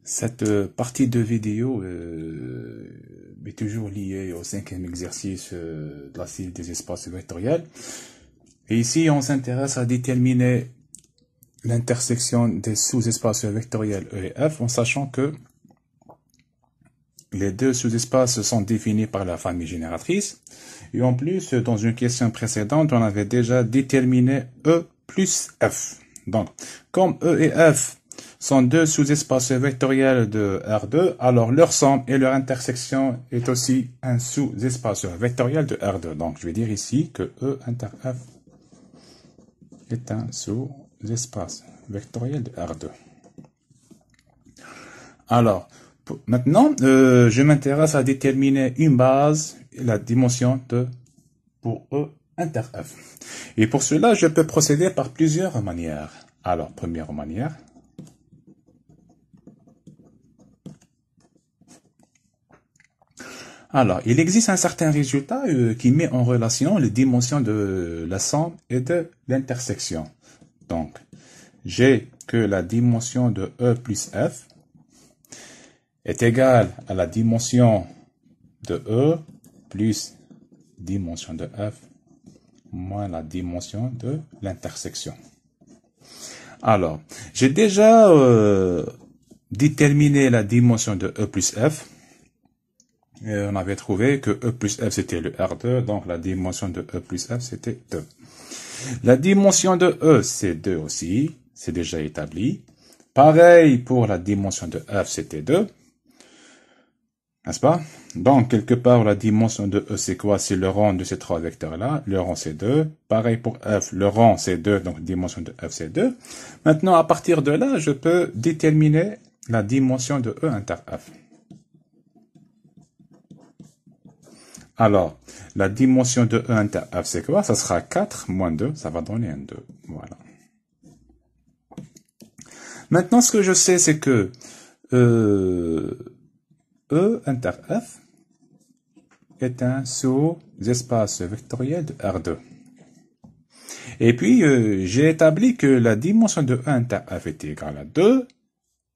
Cette partie de vidéo est toujours liée au cinquième exercice de la série des espaces vectoriels. Et ici, on s'intéresse à déterminer l'intersection des sous-espaces vectoriels E et F en sachant que les deux sous-espaces sont définis par la famille génératrice. Et en plus, dans une question précédente, on avait déjà déterminé E plus F. Donc, comme E et F sont deux sous-espaces vectoriels de R2, alors leur somme et leur intersection est aussi un sous-espace vectoriel de R2. Donc, je vais dire ici que E inter F est un sous-espace vectoriel de R2. Alors, maintenant, je m'intéresse à déterminer une base et la dimension pour E inter F. Et pour cela, je peux procéder par plusieurs manières. Alors, première manière. Alors, il existe un certain résultat qui met en relation les dimensions de la somme et de l'intersection. Donc, j'ai que la dimension de E plus F est égale à la dimension de E plus dimension de F moins la dimension de l'intersection. Alors, j'ai déjà déterminé la dimension de E plus F. Et on avait trouvé que E plus F c'était le R2, donc la dimension de E plus F c'était 2. La dimension de E c'est 2 aussi, c'est déjà établi. Pareil pour la dimension de F c'était 2. N'est-ce pas? Donc, quelque part, la dimension de E, c'est quoi? C'est le rang de ces trois vecteurs-là. Le rang, c'est 2. Pareil pour F, le rang, c'est 2. Donc, la dimension de F, c'est 2. Maintenant, à partir de là, je peux déterminer la dimension de E inter F. Alors, la dimension de E inter F, c'est quoi? Ça sera 4 moins 2. Ça va donner un 2. Voilà. Maintenant, ce que je sais, c'est que E inter F est un sous-espace vectoriel de R2. Et puis, j'ai établi que la dimension de E inter F est égale à 2,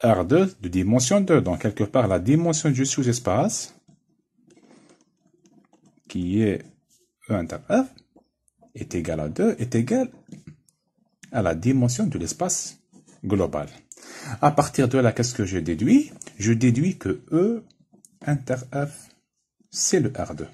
R2 de dimension 2. Donc, quelque part, la dimension du sous-espace, qui est E inter F, est égale à 2, est égale à la dimension de l'espace global. À partir de là, qu'est-ce que je déduis? Je déduis que E inter F, c'est le R2.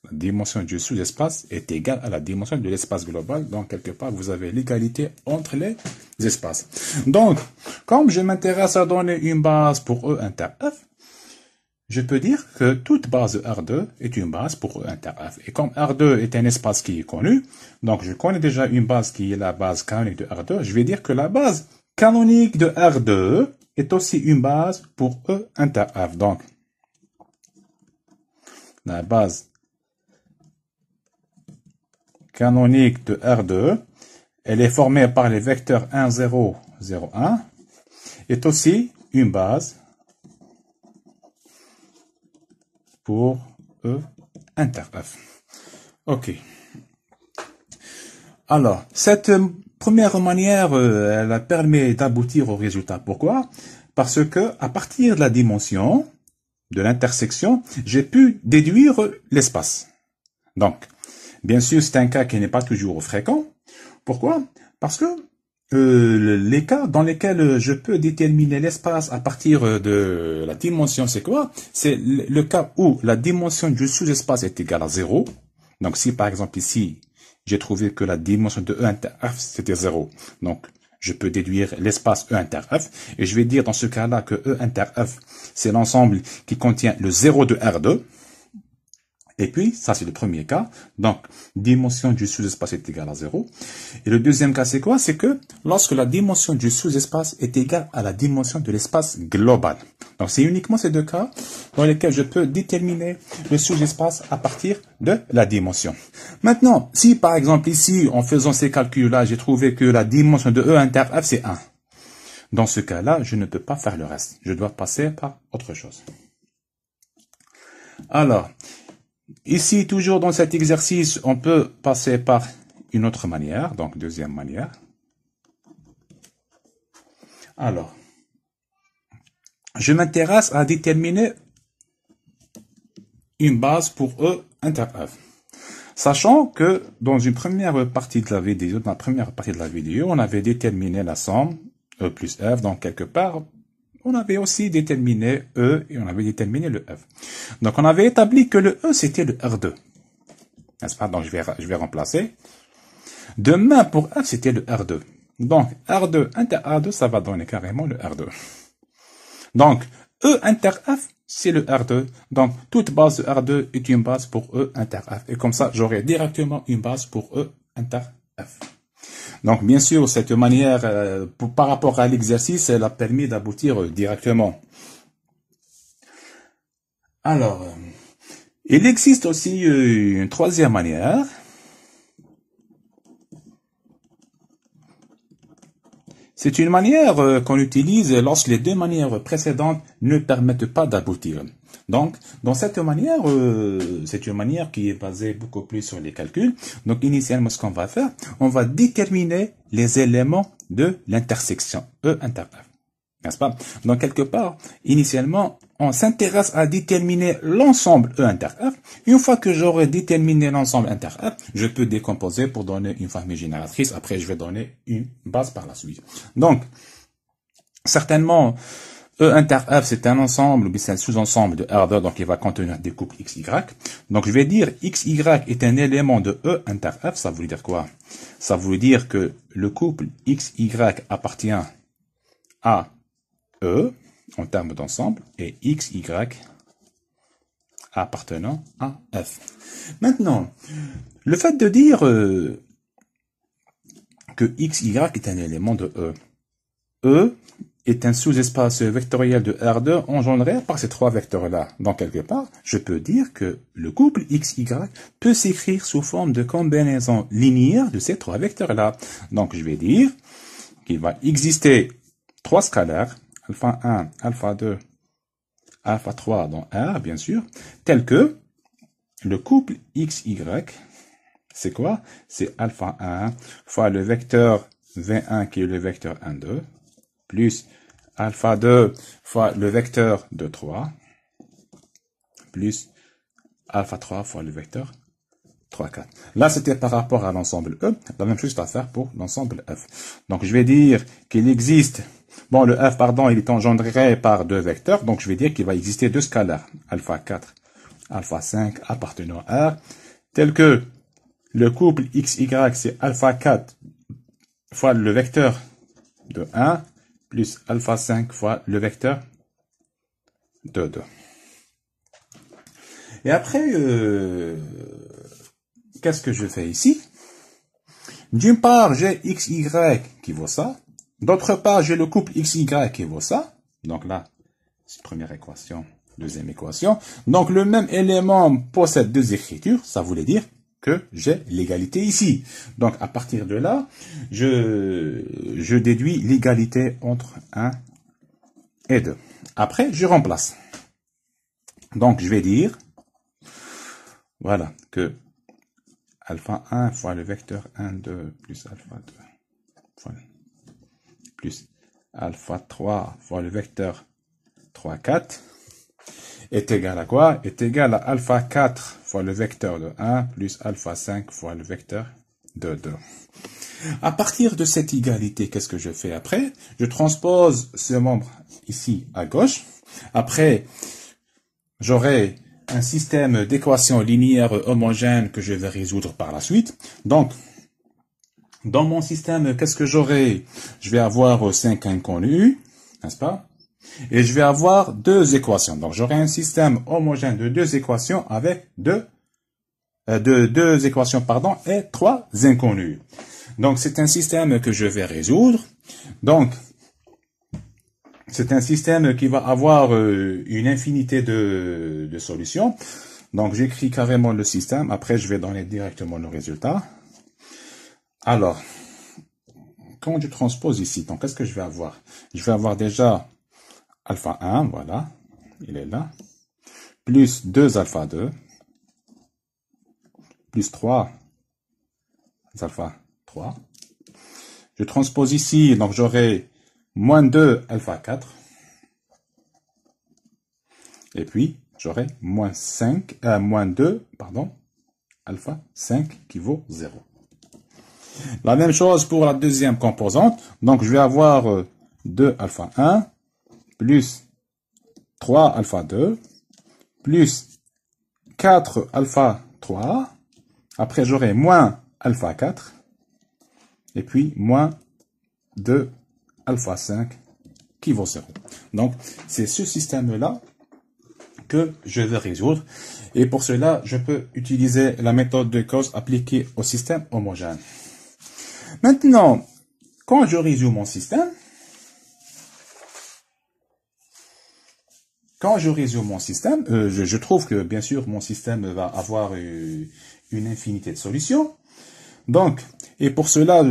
La dimension du sous-espace est égale à la dimension de l'espace global. Donc, quelque part, vous avez l'égalité entre les espaces. Donc, comme je m'intéresse à donner une base pour E inter F, je peux dire que toute base R2 est une base pour E inter F. Et comme R2 est un espace qui est connu, donc je connais déjà une base qui est la base canonique de R2, je vais dire que la base canonique de R2 est aussi une base pour E inter F. Donc, la base canonique de R2, elle est formée par les vecteurs 1, 0, 0, 1, est aussi une base pour E inter F. OK. Alors, cette première manière, elle permet d'aboutir au résultat. Pourquoi? Parce que, à partir de la dimension de l'intersection, j'ai pu déduire l'espace. Donc, bien sûr, c'est un cas qui n'est pas toujours fréquent. Pourquoi? Parce que les cas dans lesquels je peux déterminer l'espace à partir de la dimension, c'est quoi? C'est le cas où la dimension du sous-espace est égale à 0. Donc, si par exemple ici, j'ai trouvé que la dimension de E inter F, c'était 0. Donc, je peux déduire l'espace E inter F. Et je vais dire dans ce cas-là que E inter F, c'est l'ensemble qui contient le 0 de R2. Et puis, ça c'est le premier cas. Donc, dimension du sous-espace est égale à 0. Et le deuxième cas, c'est quoi? C'est que lorsque la dimension du sous-espace est égale à la dimension de l'espace global. Donc, c'est uniquement ces deux cas dans lesquels je peux déterminer le sous-espace à partir de la dimension. Maintenant, si par exemple ici, en faisant ces calculs-là, j'ai trouvé que la dimension de E inter F, c'est 1. Dans ce cas-là, je ne peux pas faire le reste. Je dois passer par autre chose. Alors, ici, toujours dans cet exercice, on peut passer par une autre manière, donc deuxième manière. Alors, je m'intéresse à déterminer une base pour E inter F. Sachant que dans une première partie de la vidéo, on avait déterminé la somme E plus F, donc quelque part, on avait aussi déterminé E et on avait déterminé le F. Donc on avait établi que le E c'était le R2. N'est-ce pas? Donc je vais remplacer. De même pour F c'était le R2. Donc R2 inter R2, ça va donner carrément le R2. Donc E inter F, c'est le R2. Donc, toute base de R2 est une base pour E inter F. Et comme ça, j'aurai directement une base pour E inter F. Donc, bien sûr, cette manière, par rapport à l'exercice, elle a permis d'aboutir directement. Alors, il existe aussi une troisième manière. C'est une manière qu'on utilise lorsque les deux manières précédentes ne permettent pas d'aboutir. Donc, dans cette manière, c'est une manière qui est basée beaucoup plus sur les calculs. Donc, initialement, ce qu'on va faire, on va déterminer les éléments de l'intersection E inter F. N'est-ce pas? Donc, quelque part, initialement, on s'intéresse à déterminer l'ensemble E inter F. Une fois que j'aurai déterminé l'ensemble inter F, je peux décomposer pour donner une famille génératrice. Après, je vais donner une base par la suite. Donc, certainement, E inter F, c'est un ensemble, ou bien c'est un sous-ensemble de R2, donc il va contenir des couples XY. Donc, je vais dire XY est un élément de E inter F. Ça veut dire quoi? Ça veut dire que le couple XY appartient à E, en termes d'ensemble, et XY appartenant à F. Maintenant, le fait de dire que XY est un élément de E, E est un sous-espace vectoriel de R2 engendré par ces trois vecteurs-là. Donc, quelque part, je peux dire que le couple XY peut s'écrire sous forme de combinaison linéaire de ces trois vecteurs-là. Donc, je vais dire qu'il va exister trois scalaires, alpha 1, alpha 2, alpha 3 dans R, bien sûr, tel que le couple XY, c'est quoi? C'est alpha 1 fois le vecteur V1 qui est le vecteur 1, 2, plus alpha 2 fois le vecteur 2, 3, plus alpha 3 fois le vecteur 3, 4. Là, c'était par rapport à l'ensemble E. La même chose à faire pour l'ensemble F. Donc, je vais dire qu'il existe, bon, le F, pardon, il est engendré par deux vecteurs. Donc, je vais dire qu'il va exister deux scalaires, alpha 4, alpha 5 appartenant à R, tel que le couple XY, c'est alpha 4 fois le vecteur de 1, plus alpha 5 fois le vecteur de 2. Et après, qu'est-ce que je fais ici? D'une part, j'ai XY qui vaut ça. D'autre part, j'ai le couple XY qui vaut ça. Donc là, c'est première équation, deuxième équation. Donc le même élément possède deux écritures. Ça voulait dire que j'ai l'égalité ici. Donc à partir de là, je déduis l'égalité entre 1 et 2. Après, je remplace. Donc je vais dire, voilà, que alpha 1 fois le vecteur 1, 2 plus alpha 2 fois, plus alpha 3 fois le vecteur 3, 4 est égal à quoi? Est égal à alpha 4 fois le vecteur de 1 plus alpha 5 fois le vecteur de 2. À partir de cette égalité, qu'est-ce que je fais après? Je transpose ce membre ici à gauche. Après, j'aurai un système d'équations linéaires homogènes que je vais résoudre par la suite. Donc, dans mon système, qu'est-ce que j'aurai? Je vais avoir 5 inconnus, n'est-ce pas? Et je vais avoir deux équations. Donc, j'aurai un système homogène de deux équations avec deux équations, pardon, et trois inconnus. Donc, c'est un système que je vais résoudre. Donc, c'est un système qui va avoir une infinité de solutions. Donc, j'écris carrément le système. Après, je vais donner directement le résultat. Alors, quand je transpose ici, donc, qu'est-ce que je vais avoir? Je vais avoir déjà alpha 1, voilà, il est là, plus 2 alpha 2, plus 3 alpha 3. Je transpose ici, donc j'aurai moins 2 alpha 4, Et puis, j'aurai moins 2, pardon, alpha 5 qui vaut 0. La même chose pour la deuxième composante. Donc, je vais avoir 2 alpha 1 plus 3 alpha 2 plus 4 alpha 3. Après, j'aurai moins alpha 4 et puis moins 2 alpha 5 qui vaut 0. Donc, c'est ce système-là que je vais résoudre. Et pour cela, je peux utiliser la méthode de cause appliquée au système homogène. Maintenant, quand je résous mon système, je trouve que, bien sûr, mon système va avoir une infinité de solutions. Donc, et pour cela,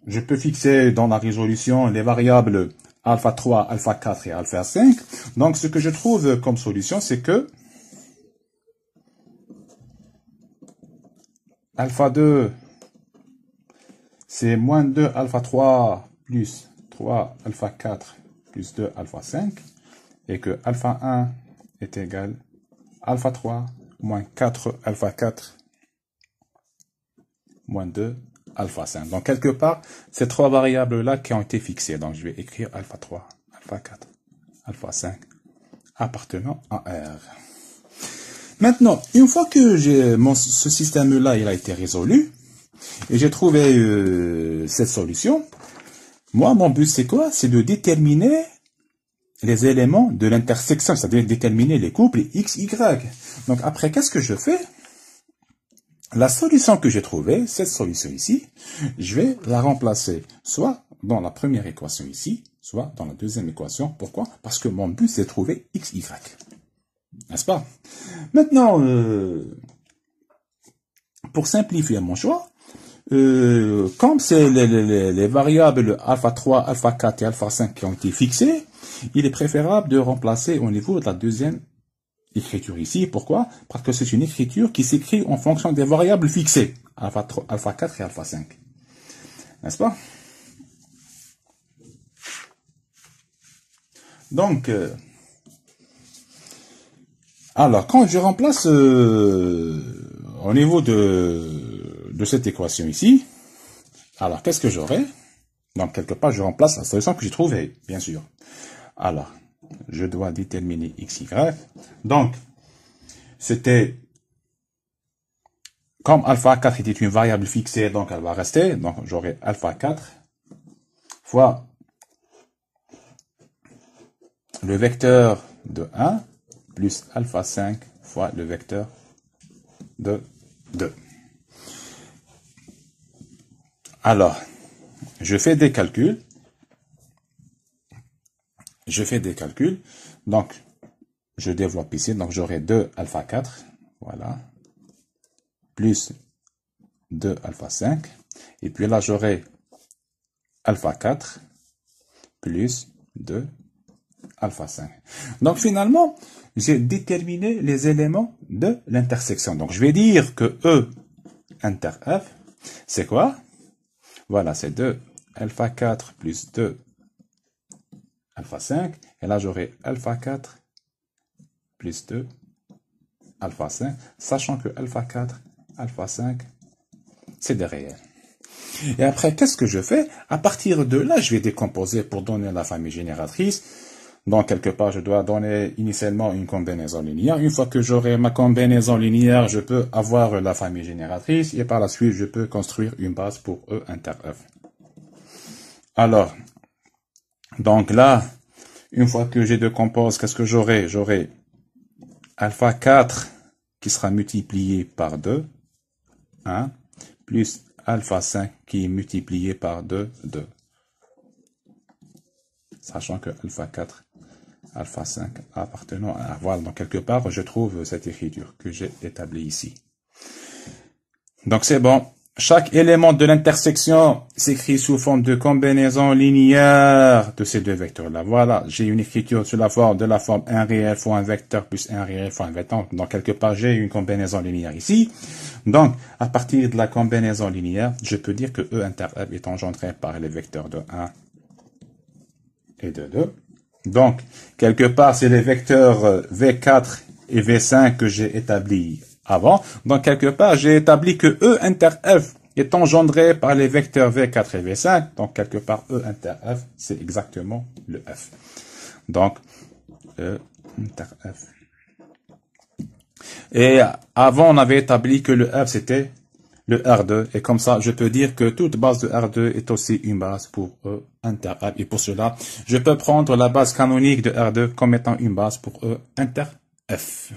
je peux fixer dans la résolution les variables alpha 3, alpha 4 et alpha 5. Donc, ce que je trouve comme solution, c'est que alpha 2, c'est moins 2 alpha 3 plus 3 alpha 4 plus 2 alpha 5. Et que alpha 1 est égal à alpha 3 moins 4 alpha 4 moins 2 alpha 5. Donc, quelque part, ces trois variables-là qui ont été fixées. Donc, je vais écrire alpha 3, alpha 4, alpha 5 appartenant à R. Maintenant, une fois que ce système-là, il a été résolu, et j'ai trouvé cette solution, moi, mon but, c'est quoi? C'est de déterminer les éléments de l'intersection, c'est-à-dire déterminer les couples X, Y. Donc, après, qu'est-ce que je fais? La solution que j'ai trouvée, cette solution ici, je vais la remplacer soit dans la première équation ici, soit dans la deuxième équation. Pourquoi? Parce que mon but, c'est de trouver X, Y. N'est-ce pas? Maintenant, pour simplifier mon choix, comme c'est les variables alpha 3, alpha 4 et alpha 5 qui ont été fixées, il est préférable de remplacer au niveau de la deuxième écriture ici. Pourquoi? Parce que c'est une écriture qui s'écrit en fonction des variables fixées, alpha 3, alpha 4 et alpha 5. N'est-ce pas? Donc, alors, quand je remplace au niveau de cette équation ici, alors qu'est-ce que j'aurai? Donc, quelque part, je remplace la solution que j'ai trouvée, bien sûr. Alors, je dois déterminer x, y. Donc, c'était, comme alpha 4 était une variable fixée, donc elle va rester. Donc, j'aurai alpha 4 fois le vecteur de 1 plus alpha 5 fois le vecteur de 2. Alors, je fais des calculs. Donc, je développe ici. Donc, j'aurai 2 alpha 4. Voilà. Plus 2 alpha 5. Et puis là, j'aurai alpha 4 plus 2 alpha 5. Donc, finalement, j'ai déterminé les éléments de l'intersection. Donc, je vais dire que E inter F, c'est quoi? Voilà, c'est 2 alpha 4 plus 2 alpha 5. Et là, j'aurai alpha 4 plus 2 alpha 5, sachant que alpha 4, alpha 5, c'est des réels. Et après, qu'est-ce que je fais? À partir de là, je vais décomposer pour donner la famille génératrice. Donc, quelque part, je dois donner initialement une combinaison linéaire. Une fois que j'aurai ma combinaison linéaire, je peux avoir la famille génératrice. Et par la suite, je peux construire une base pour E inter F. Alors, donc là, une fois que j'ai décompose, qu'est-ce que j'aurai? J'aurai alpha 4 qui sera multiplié par 2, 1, plus alpha 5 qui est multiplié par 2, 2. Sachant que alpha 4, alpha 5 appartenant à... Voilà, donc quelque part, je trouve cette écriture que j'ai établie ici. Donc c'est bon. Chaque élément de l'intersection s'écrit sous forme de combinaison linéaire de ces deux vecteurs-là. Voilà, j'ai une écriture sous la forme de la forme 1 réel fois un vecteur plus 1 réel fois un vecteur. Donc, quelque part, j'ai une combinaison linéaire ici. Donc, à partir de la combinaison linéaire, je peux dire que E inter F est engendré par les vecteurs de 1 et de 2. Donc, quelque part, c'est les vecteurs V4 et V5 que j'ai établis avant. Donc, quelque part, j'ai établi que E inter F est engendré par les vecteurs V4 et V5. Donc, quelque part, E inter F, c'est exactement le F. Donc, E inter F. Et avant, on avait établi que le F, c'était le R2. Et comme ça, je peux dire que toute base de R2 est aussi une base pour E inter F. Et pour cela, je peux prendre la base canonique de R2 comme étant une base pour E inter F.